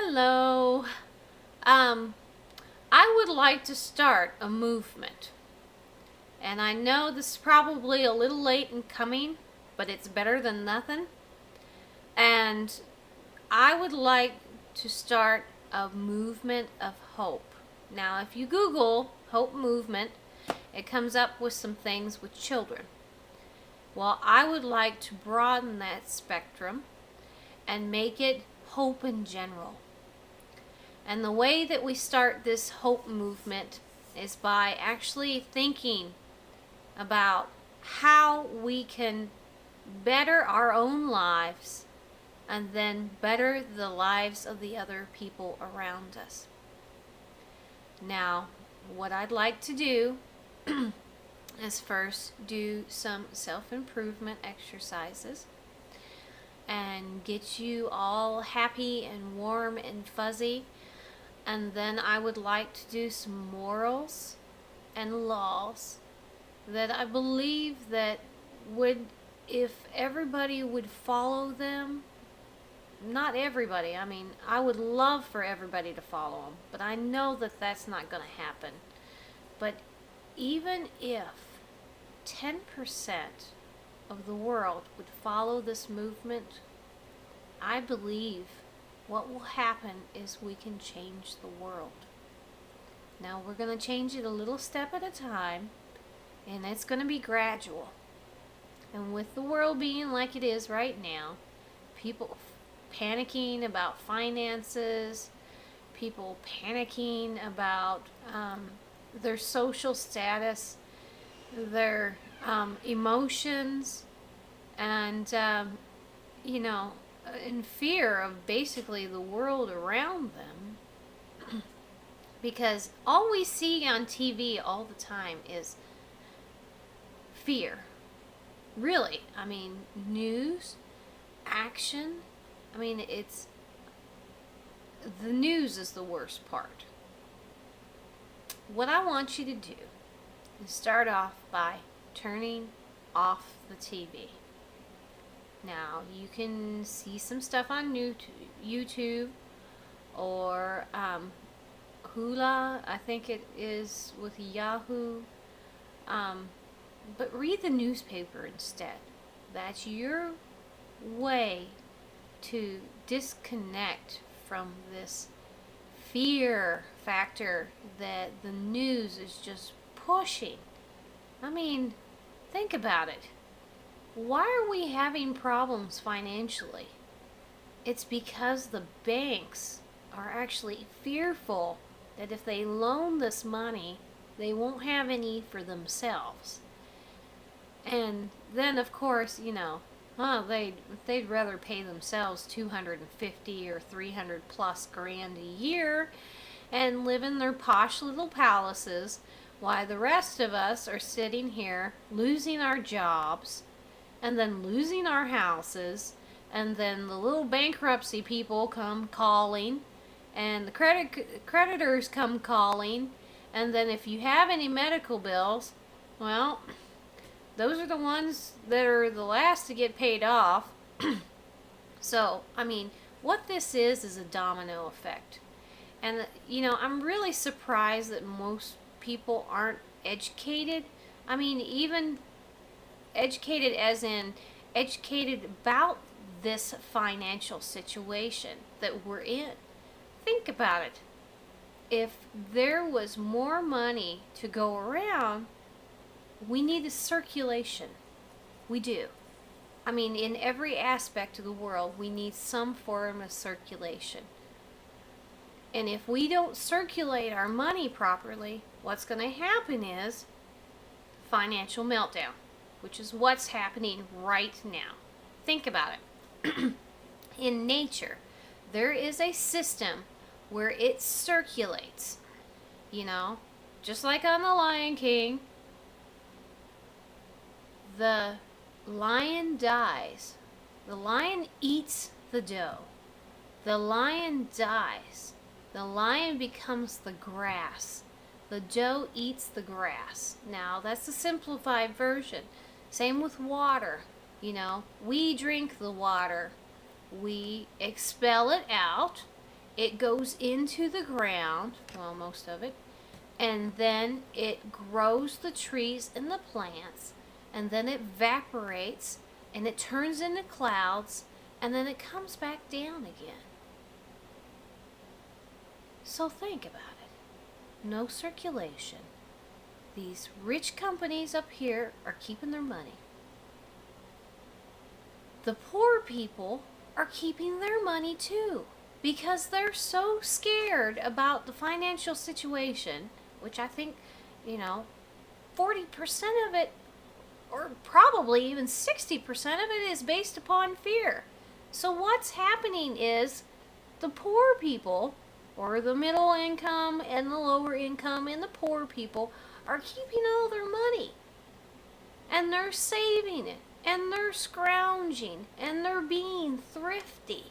Hello. Um, I would like to start a movement. And I know this is probably a little late in coming, but it's better than nothing. And I would like to start a movement of hope. Now, if you Google hope movement, it comes up with some things with children. Well, I would like to broaden that spectrum and make it hope in general. And the way that we start this hope movement is by actually thinking about how we can better our own lives and then better the lives of the other people around us. Now, what I'd like to do is first do some self-improvement exercises and get you all happy and warm and fuzzy. And then I would like to do some morals and laws that I believe that would, if everybody would follow them, not everybody, I would love for everybody to follow them, but I know that that's not going to happen. But even if 10% of the world would follow this movement, I believe what will happen is we can change the world. Now we're going to change it a little step at a time, and it's going to be gradual. And with the world being like it is right now, people panicking about finances, people panicking about their social status, their emotions, and in fear of basically the world around them, because all we see on TV all the time is fear. Really, news, action, it's the news is the worst part. What I want you to do is start off by turning off the TV. Now, you can see some stuff on YouTube or Hula, I think it is with Yahoo. But read the newspaper instead. That's your way to disconnect from this fear factor that the news is just pushing. Think about it. Why are we having problems financially? It's because the banks are actually fearful that if they loan this money, they won't have any for themselves. And then, of course, they'd rather pay themselves $250 or $300 plus grand a year and live in their posh little palaces, while the rest of us are sitting here losing our jobs and then losing our houses, and then the little bankruptcy people come calling, and the creditors come calling, and then if you have any medical bills, well, those are the ones that are the last to get paid off. So, what this is a domino effect. And, I'm really surprised that most people aren't educated. Even educated as in educated about this financial situation that we're in. Think about it. If there was more money to go around, we need a circulation. We do. In every aspect of the world, we need some form of circulation. And if we don't circulate our money properly, what's going to happen is financial meltdown, which is what's happening right now. Think about it. In nature, there is a system where it circulates. Just like on The Lion King, the lion dies. The lion eats the doe. The lion dies. The lion becomes the grass. The doe eats the grass. Now, that's a simplified version. Same with water. We drink the water. We expel it out, it goes into the ground, well, most of it, and then it grows the trees and the plants, and then it evaporates, and it turns into clouds, and then it comes back down again. So think about it. No circulation. These rich companies up here are keeping their money. The poor people are keeping their money too, because they're so scared about the financial situation, which I think, 40% of it, or probably even 60% of it, is based upon fear. So what's happening is the poor people, or the middle income and the lower income and the poor people, are keeping all their money. And they're saving it. And they're scrounging. And they're being thrifty.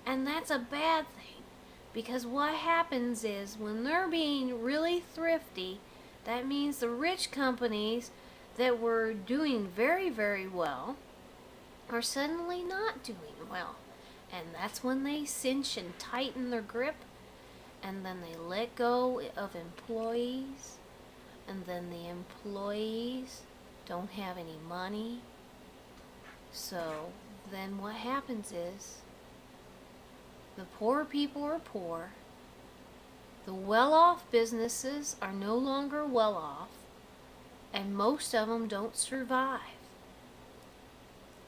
And that's a bad thing. Because what happens is when they're being really thrifty, that means the rich companies that were doing very, very well are suddenly not doing well. And that's when they cinch and tighten their grip. And then they let go of employees. And then the employees don't have any money. So then what happens is the poor people are poor. The well-off businesses are no longer well-off. And most of them don't survive.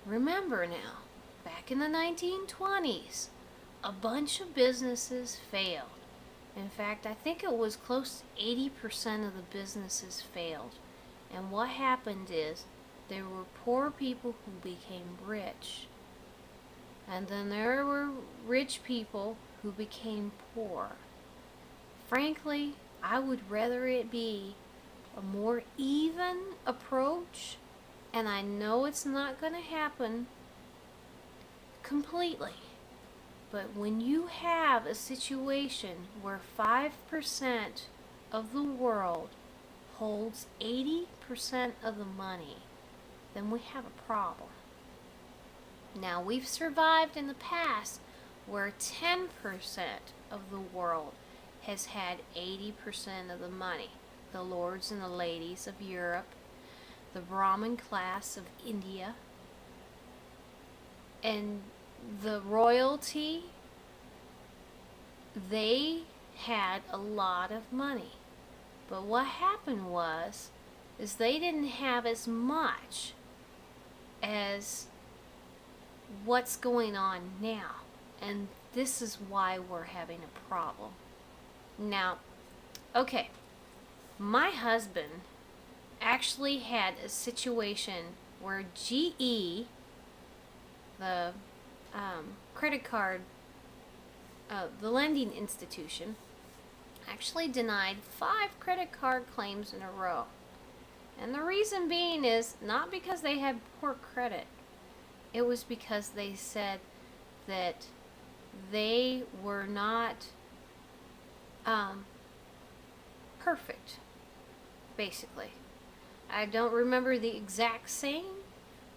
Remember now, back in the 1920s, a bunch of businesses failed. In fact, I think it was close to 80% of the businesses failed. And what happened is there were poor people who became rich. And then there were rich people who became poor. Frankly, I would rather it be a more even approach, and I know it's not going to happen completely. But when you have a situation where 5% of the world holds 80% of the money, then we have a problem. Now, we've survived in the past where 10% of the world has had 80% of the money. The lords and the ladies of Europe, the Brahmin class of India, and the royalty, they had a lot of money. But what happened is they didn't have as much as what's going on now. And this is why we're having a problem. Now, okay, my husband actually had a situation where GE, the credit card, the lending institution, actually denied 5 credit card claims in a row. And the reason being is not because they had poor credit. It was because they said that they were not perfect, basically. I don't remember the exact saying,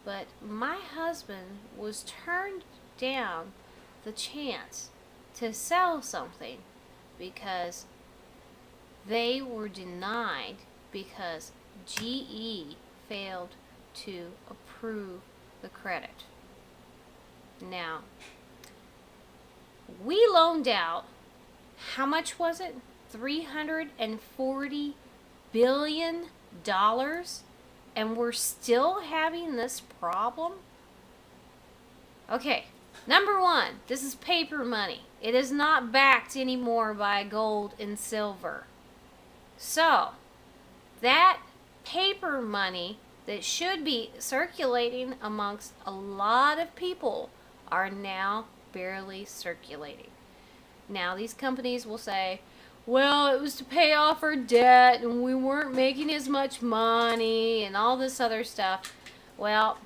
but my husband was turned down the chance to sell something because they were denied because GE failed to approve the credit. Now, we loaned out, how much was it? $340 billion, and we're still having this problem? Okay, number one, this is paper money. It is not backed anymore by gold and silver. So, that paper money that should be circulating amongst a lot of people are now barely circulating. Now, these companies will say, well, it was to pay off our debt and we weren't making as much money and all this other stuff. Well,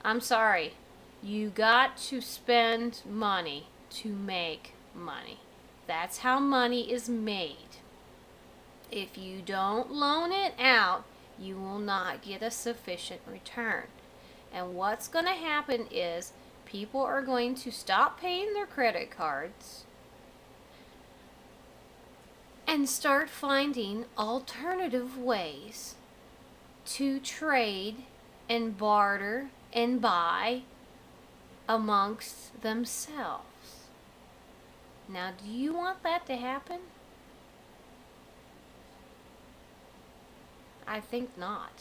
I'm sorry. You got to spend money to make money. That's how money is made. If you don't loan it out, you will not get a sufficient return. And what's going to happen is people are going to stop paying their credit cards, and start finding alternative ways to trade and barter and buy amongst themselves. Now, do you want that to happen? I think not.